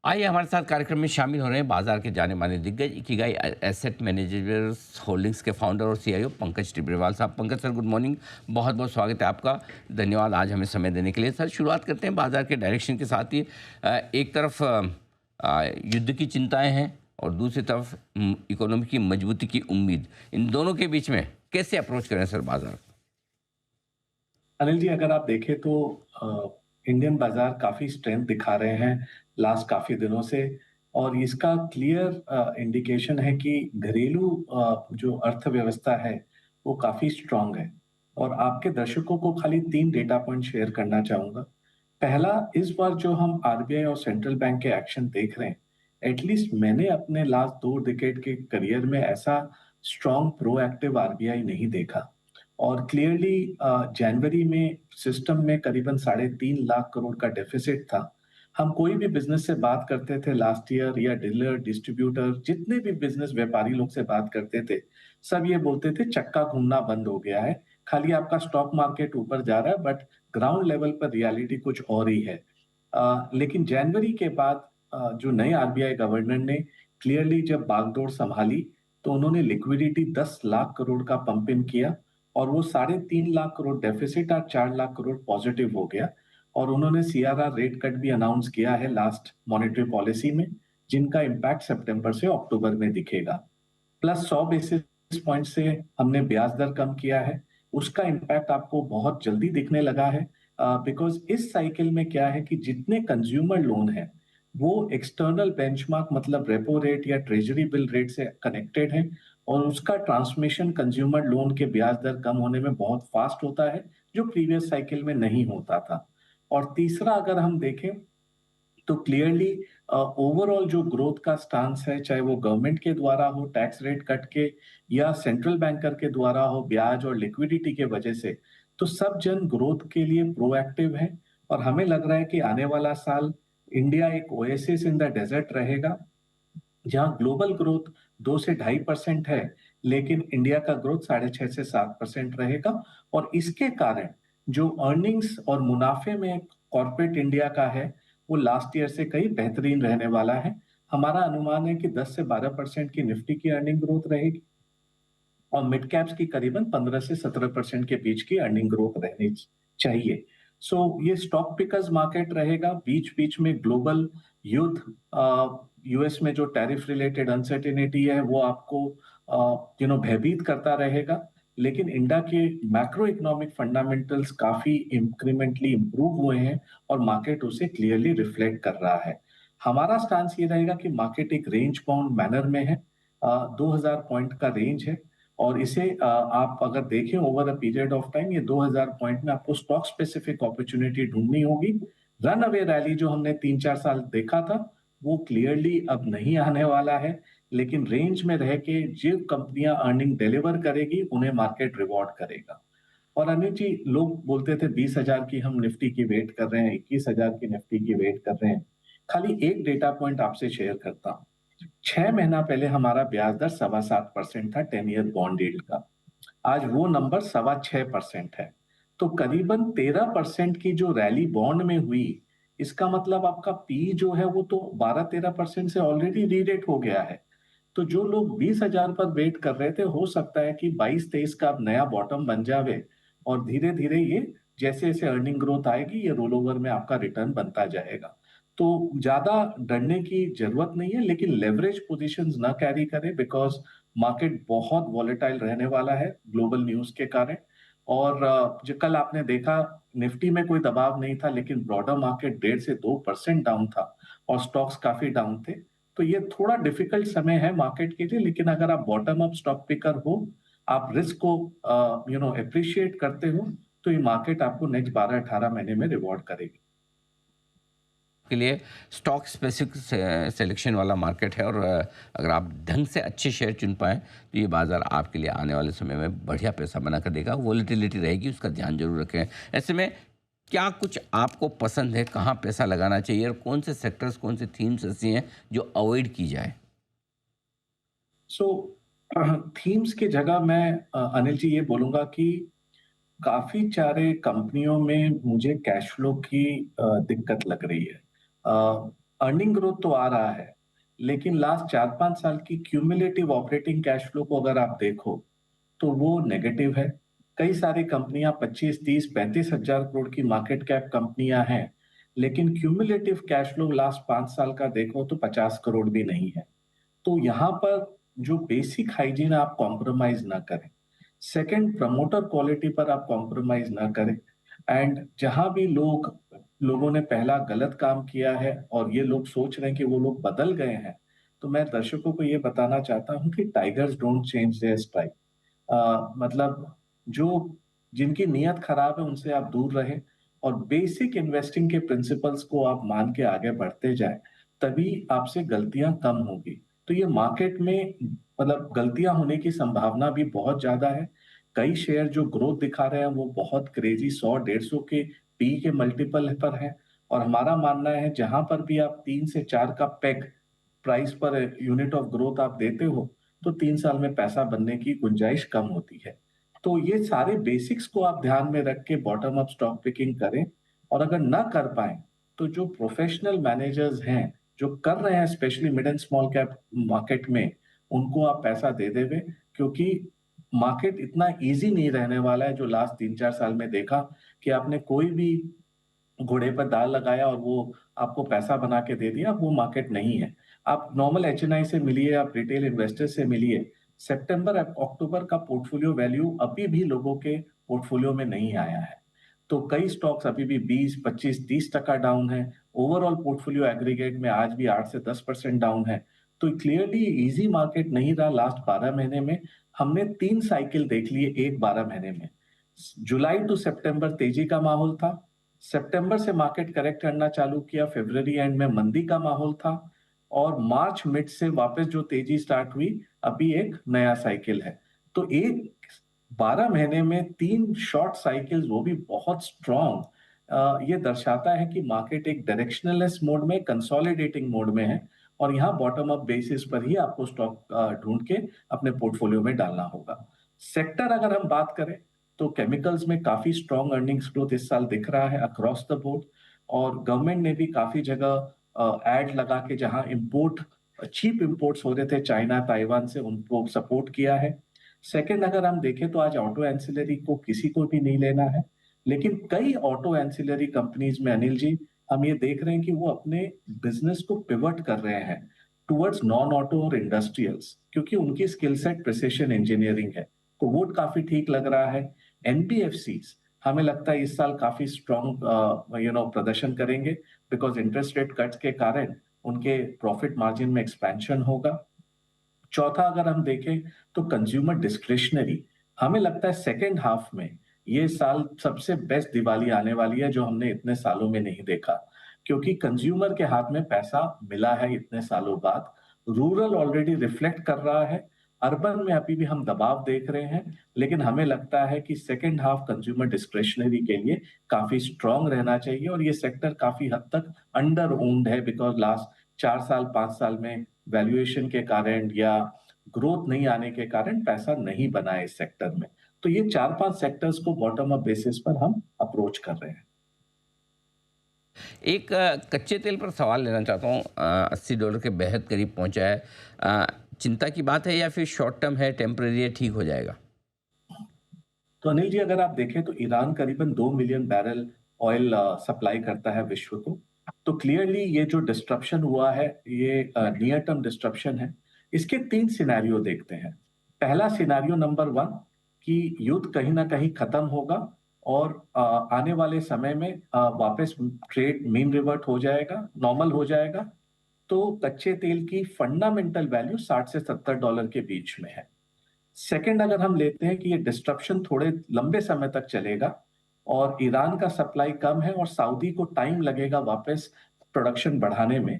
आइए हमारे साथ कार्यक्रम में शामिल हो रहे हैं बाजार के जाने माने दिग्गज इकिगाई एसेट मैनेजर्स होल्डिंग्स के फाउंडर और सीईओ पंकज टिब्रेवाल साहब। Pankaj sir, good morning. बहुत बहुत स्वागत है आपका। धन्यवाद आज हमें समय देने के लिए। सर, शुरुआत करते हैं बाजार के डायरेक्शन के साथ ही। एक तरफ युद्ध की चिंताएं हैं और दूसरी तरफ इकोनॉमी की मजबूती की उम्मीद। इन दोनों के बीच में कैसे अप्रोच करें सर बाजार? अनिल जी, अगर आप देखें तो इंडियन बाजार काफी स्ट्रेंथ दिखा रहे हैं लास्ट काफी दिनों से। और इसका क्लियर इंडिकेशन है कि घरेलू जो अर्थव्यवस्था है वो काफी स्ट्रांग है। और आपके दर्शकों को खाली 3 डेटा पॉइंट शेयर करना चाहूंगा। पहला, इस बार जो हम आरबीआई और सेंट्रल बैंक के एक्शन देख रहे हैं, एटलीस्ट मैंने अपने लास्ट 2 डिकेड के करियर में ऐसा स्ट्रांग प्रोएक्टिव आरबीआई नहीं देखा। और क्लियरली जनवरी में सिस्टम में करीबन 3.5 लाख करोड़ का डेफिसिट था। हम कोई भी बिजनेस से बात करते थे लास्ट ईयर, या डीलर डिस्ट्रीब्यूटर जितने भी बिजनेस व्यापारी लोग से बात करते थे, सब ये बोलते थे चक्का घूमना बंद हो गया है। खाली आपका स्टॉक मार्केट ऊपर जा रहा है, बट ग्राउंड लेवल पर रियलिटी कुछ और ही है। लेकिन जनवरी के बाद जो नए आरबीआई गवर्नर ने क्लियरली जब बागडोर संभाली, तो उन्होंने लिक्विडिटी 10 लाख करोड़ का पंप इन किया। और वो 3.5 लाख करोड़ डेफिसिट और 4 लाख करोड़ पॉजिटिव हो गया। और उन्होंने सीआरआर रेट कट भी अनाउंस किया है लास्ट मॉनेटरी पॉलिसी में, जिनका इम्पैक्ट सितंबर से अक्टूबर में दिखेगा। प्लस 100 बेसिस पॉइंट से हमने ब्याज दर कम किया है। उसका इम्पैक्ट आपको बहुत जल्दी दिखने लगा है। बिकॉज इस साइकिल में क्या है कि जितने कंज्यूमर लोन है वो एक्सटर्नल बेंचमार्क मतलब रेपो रेट या ट्रेजरी बिल रेट से कनेक्टेड है। और उसका ट्रांसमिशन कंज्यूमर लोन के ब्याज दर कम होने में बहुत फास्ट होता है, जो प्रीवियस साइकिल में नहीं होता था। और तीसरा, अगर हम देखें तो क्लियरली ओवरऑल जो ग्रोथ का स्टांस है, चाहे वो गवर्नमेंट के द्वारा हो टैक्स रेट कट के, या सेंट्रल बैंकर के द्वारा हो ब्याज और लिक्विडिटी के वजह से, तो सब जन ग्रोथ के लिए प्रोएक्टिव है। और हमें लग रहा है कि आने वाला साल इंडिया एक ओएसिस इन द डेजर्ट रहेगा, जहां ग्लोबल ग्रोथ 2 से 2.5% है, लेकिन इंडिया का ग्रोथ 6.5 से 7% रहेगा। और इसके कारण जो अर्निंग्स और मुनाफे में कॉर्पोरेट इंडिया का है, वो लास्ट ईयर से कहीं बेहतरीन रहने वाला है। हमारा अनुमान है कि 10 से 12% की निफ्टी की अर्निंग ग्रोथ रहेगी, और मिड कैप्स की करीबन 15 से 17% के बीच की अर्निंग ग्रोथ रहनी चाहिए। सो ये स्टॉक पिकर्स मार्केट रहेगा। बीच बीच में ग्लोबल युद्ध, यूएस में जो टैरिफ रिलेटेड अनसर्टेनिटी है, वो आपको भयभीत करता रहेगा। लेकिन इंडिया के मैक्रो इकोनॉमिक फंडामेंटल्स काफी इंक्रीमेंटली इंप्रूव हुए हैं, और मार्केट उसे क्लियरली रिफ्लेक्ट कर रहा है। हमारा स्टांस ये रहेगा कि मार्केट एक रेंज बाउंड मैनर में है। 2000 पॉइंट का रेंज है। और इसे आप अगर देखें over a period of time, ये 2000 पॉइंट में आपको स्टॉक स्पेसिफिक अपॉर्चुनिटी ढूंढनी होगी। रन अवे रैली जो हमने 3-4 साल देखा था, वो क्लियरली अब नहीं आने वाला है। लेकिन रेंज में रह के जो कंपनियां अर्निंग डिलीवर करेगी, उन्हें मार्केट रिवॉर्ड करेगा। और अनिल जी, लोग बोलते थे 20,000 की हम निफ्टी की वेट कर रहे हैं, 21,000 की निफ्टी की वेट कर रहे हैं। खाली एक डेटा पॉइंट आपसे शेयर करता हूं। 6 महीना पहले हमारा ब्याज दर 7.25% था 10 ईयर बॉन्ड यील्ड का। आज वो नंबर 6.25% है। तो करीबन 13% की जो रैली बॉन्ड में हुई, इसका मतलब आपका पी जो है वो तो 12-13% से ऑलरेडी रीरेट हो गया है। तो जो लोग 20,000 पर वेट कर रहे थे, हो सकता है कि 22-23 का अब नया बॉटम बन जावे। और धीरे धीरे ये जैसे जैसे अर्निंग ग्रोथ आएगी, ये रोल ओवर में आपका रिटर्न बनता जाएगा। तो ज्यादा डरने की जरूरत नहीं है, लेकिन लेवरेज पोजीशंस ना कैरी करें, बिकॉज मार्केट बहुत वॉलेटाइल रहने वाला है ग्लोबल न्यूज के कारण। और जो कल आपने देखा, निफ्टी में कोई दबाव नहीं था, लेकिन ब्रॉडर मार्केट 1.5 से 2% डाउन था, और स्टॉक्स काफी डाउन थे। तो ये थोड़ा डिफिकल्ट समय है मार्केट के लिए, लेकिन अगर आप बॉटम अप स्टॉक पिकर हो, आप रिस्क को अप्रिशिएट करते हो, तो ये मार्केट आपको नेक्स्ट 12-18 महीने में रिवॉर्ड करेगी। के लिए स्टॉक स्पेसिफिक सिलेक्शन वाला मार्केट है और अगर आप ढंग से अच्छे शेयर चुन पाएँ तो ये बाज़ार आपके लिए आने वाले समय में बढ़िया पैसा बना कर देगा। वॉलेटिलिटी रहेगी, उसका ध्यान जरूर रखें। ऐसे में क्या कुछ आपको पसंद है, कहाँ पैसा लगाना चाहिए और कौन से सेक्टर्स, कौन से थीम्स ऐसी हैं जो अवॉइड की जाए? सो थीम्स की जगह मैं अनिल जी ये बोलूंगा कि काफी सारे कंपनियों में मुझे कैश फ्लो की दिक्कत लग रही है। अर्निंग ग्रोथ तो आ रहा है, लेकिन लास्ट 4-5 साल की क्यूमुलेटिव ऑपरेटिंग कैश फ्लो को अगर आप देखो, तो वो नेगेटिव है। कई सारी कंपनियां 25, 30, 35 हजार करोड़ की मार्केट कैप कंपनियां हैं, लेकिन क्यूमुलेटिव कैश फ्लो लास्ट 5 साल का देखो तो 50 करोड़ भी नहीं है। तो यहाँ पर जो बेसिक हाइजीन आप कॉम्प्रोमाइज ना करें। सेकंड, प्रमोटर क्वालिटी पर आप कॉम्प्रोमाइज ना करें। एंड जहां भी लोगों ने पहला गलत काम किया है और ये लोग सोच रहे हैं कि वो लोग बदल गए हैं, तो मैं दर्शकों को ये बताना चाहता हूं कि tigers don't change their strike. मतलब जो जिनकी नीयत खराब है उनसे आप दूर रहें और बेसिक इन्वेस्टिंग के प्रिंसिपल्स को आप मान के आगे बढ़ते जाएं, तभी आपसे गलतियां कम होगी। तो ये मार्केट में मतलब गलतियां होने की संभावना भी बहुत ज्यादा है। कई शेयर जो ग्रोथ दिखा रहे हैं वो बहुत क्रेजी 100-150 के पी के मल्टीपल पर है। और हमारा मानना है जहां पर भी आप 3 से 4 का peg price per unit of growth आप देते हो, तो 3 साल में पैसा बनने की गुंजाइश कम होती है। तो ये सारे बेसिक्स को आप ध्यान में रख के बॉटम अप स्टॉक पिकिंग करें। और अगर ना कर पाए, तो जो प्रोफेशनल मैनेजर्स हैं जो कर रहे हैं specially mid and small cap market में, उनको आप पैसा दे देवे। क्योंकि मार्केट इतना इजी नहीं रहने वाला है जो लास्ट 3-4 साल में देखा कि आपने कोई भी घोड़े पर दाल लगाया और वो आपको पैसा बना के दे दिया, वो मार्केट नहीं है। आप नॉर्मल एचएनआई से मिलिए, आप रिटेल इन्वेस्टर से मिलिए। सितंबर अक्टूबर का पोर्टफोलियो वैल्यू अभी भी लोगों के पोर्टफोलियो में नहीं आया है। तो कई स्टॉक्स अभी भी 20, 25, 30% डाउन है। ओवरऑल पोर्टफोलियो एग्रीगेट में आज भी 8 से 10% डाउन है। तो क्लियरली इजी मार्केट नहीं रहा लास्ट 12 महीने में। हमने 3 साइकिल देख लिए एक 12 महीने में। जुलाई टू सितंबर तेजी का माहौल था। सितंबर से मार्केट करेक्ट करना चालू किया, फरवरी एंड में मंदी का माहौल था। और मार्च मिड से वापस जो तेजी स्टार्ट हुई, अभी एक नया साइकिल है। तो एक 12 महीने में 3 शॉर्ट साइकिल्स, वो भी बहुत स्ट्रॉन्ग, ये दर्शाता है कि मार्केट एक डायरेक्शनलेस मोड में, कंसोलिडेटिंग मोड में है। और यहाँ बॉटम अप बेसिस पर ही आपको स्टॉक ढूंढ के अपने पोर्टफोलियो में डालना होगा। सेक्टर अगर हम बात करें, तो केमिकल्स में काफी स्ट्रॉन्ग अर्निंग्स ग्रोथ इस साल दिख रहा है अक्रॉस द बोर्ड। और गवर्नमेंट ने भी काफी जगह एड लगा के जहां इंपोर्ट, चीप इंपोर्ट्स हो रहे थे चाइना ताइवान से, उनको सपोर्ट किया है। सेकंड, अगर हम देखें तो आज ऑटो एंसिलरी को किसी को भी नहीं लेना है, लेकिन कई ऑटो एंसिलरी कंपनीज में अनिल जी, हम ये देख रहे हैं कि वो अपने बिजनेस को पिवट कर रहे हैं टुवर्ड्स नॉन ऑटो और इंडस्ट्रियल्स, क्योंकि उनकी स्किल सेट प्रिसिशन इंजीनियरिंग है। तो वो काफी ठीक लग रहा है। एनबीएफसीज हमें लगता है इस साल काफी स्ट्रॉन्ग प्रदर्शन करेंगे, बिकॉज इंटरेस्ट रेट कट्स के कारण उनके प्रॉफिट मार्जिन में एक्सपेंशन होगा। चौथा, अगर हम देखें तो कंज्यूमर डिस्क्रिशनरी, हमें लगता है सेकेंड हाफ में ये साल सबसे बेस्ट दिवाली आने वाली है जो हमने इतने सालों में नहीं देखा। क्योंकि कंज्यूमर के हाथ में पैसा मिला है इतने सालों बाद। रूरल ऑलरेडी रिफ्लेक्ट कर रहा है। अर्बन में अभी भी हम दबाव देख रहे हैं, लेकिन हमें लगता है कि सेकेंड हाफ कंज्यूमर डिस्क्रिशनरी के लिए काफी स्ट्रांग रहना चाहिए। और ये सेक्टर काफी हद तक अंडर ओन्ड है, बिकॉज लास्ट 4 साल 5 साल में वैल्यूएशन के कारण या ग्रोथ नहीं आने के कारण पैसा नहीं बना है इस सेक्टर में। तो ये 4-5 सेक्टर्स को बॉटम अप बेसिस पर हम अप्रोच कर रहे हैं। एक कच्चे तेल पर सवाल लेना चाहता हूँ। $80 के बेहद करीब पहुँचा है। चिंता की बात है या फिर शॉर्ट टर्म है, टेम्परेरी है, ठीक हो जाएगा? तो अनिल जी, अगर आप देखें तो ईरान करीबन 2 मिलियन बैरल ऑयल सप्लाई करता है विश्व को। तो क्लियरली ये जो डिस्ट्रप्शन हुआ है, ये नियर टर्म डिस्ट्रप्शन है। इसके 3 सिनेरियो देखते हैं। पहला सिनेरियो नंबर 1, कि युद्ध कहीं ना कहीं खत्म होगा और आने वाले समय में वापस ट्रेड मीन रिवर्ट हो जाएगा, नॉर्मल हो जाएगा। तो कच्चे तेल की फंडामेंटल वैल्यू $60 से $70 के बीच में है। सेकंड, अगर हम लेते हैं कि ये डिस्ट्रप्शन थोड़े लंबे समय तक चलेगा और ईरान का सप्लाई कम है और सऊदी को टाइम लगेगा वापस प्रोडक्शन बढ़ाने में,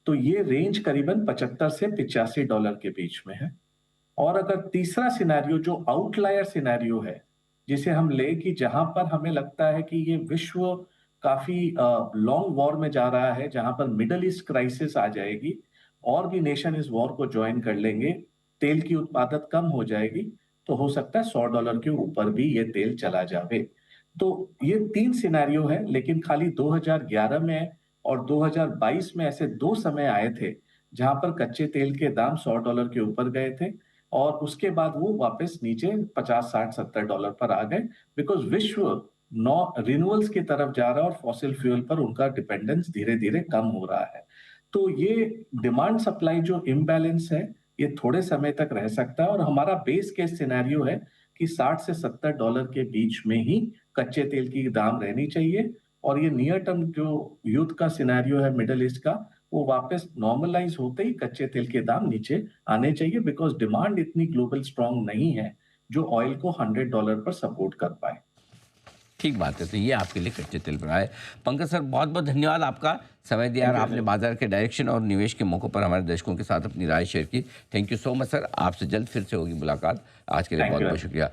तो ये रेंज करीबन $75 से $85 के बीच में है। और अगर तीसरा सिनेरियो जो आउटलायर सिनेरियो है, जिसे हम ले कि जहां पर हमें लगता है कि ये विश्व काफी लॉन्ग वॉर में जा रहा है, जहां पर मिडल ईस्ट क्राइसिस आ जाएगी और भी नेशन इस वॉर को ज्वाइन कर लेंगे, तेल की उत्पादन कम हो जाएगी, तो हो सकता है $100 के ऊपर भी ये तेल चला जावे। तो ये 3 सिनेरियो है, लेकिन खाली 2011 में और 2022 में ऐसे 2 समय आए थे, जहाँ पर कच्चे तेल के दाम $100 के ऊपर गए थे और उसके बाद वो वापस नीचे 50, 60, $70 पर आ गए बिकॉज़ विश्व नौ रिन्यूएबल्स की तरफ जा रहा है और फॉसिल फ्यूल पर उनका डिपेंडेंस धीरे-धीरे कम हो रहा है। तो ये डिमांड सप्लाई जो इम्बैलेंस है, ये थोड़े समय तक रह सकता है और हमारा बेस केस सिनेरियो है कि 60 से $70 के बीच में ही कच्चे तेल की दाम रहनी चाहिए और ये नियर टर्म जो युद्ध का सिनेरियो है मिडल ईस्ट का, वो वापस नॉर्मलाइज़ होते ही कच्चे तेल के दाम नीचे आने चाहिए बिकॉज़ डिमांड इतनी ग्लोबल स्ट्रांग नहीं है, जो ऑयल को $100 पर सपोर्ट कर पाए। ठीक बात है, तो ये आपके लिए कच्चे तेल पर आए। पंकज सर, बहुत बहुत धन्यवाद आपका, समय दिया और थैंक यू आपने सर। बाजार के डायरेक्शन और निवेश के मौक़ों पर हमारे दर्शकों के साथ अपनी राय शेयर की। Thank you so much sir, आपसे जल्द फिर से होगी मुलाकात। आज के लिए थैंक बहुत यू। बहुत शुक्रिया।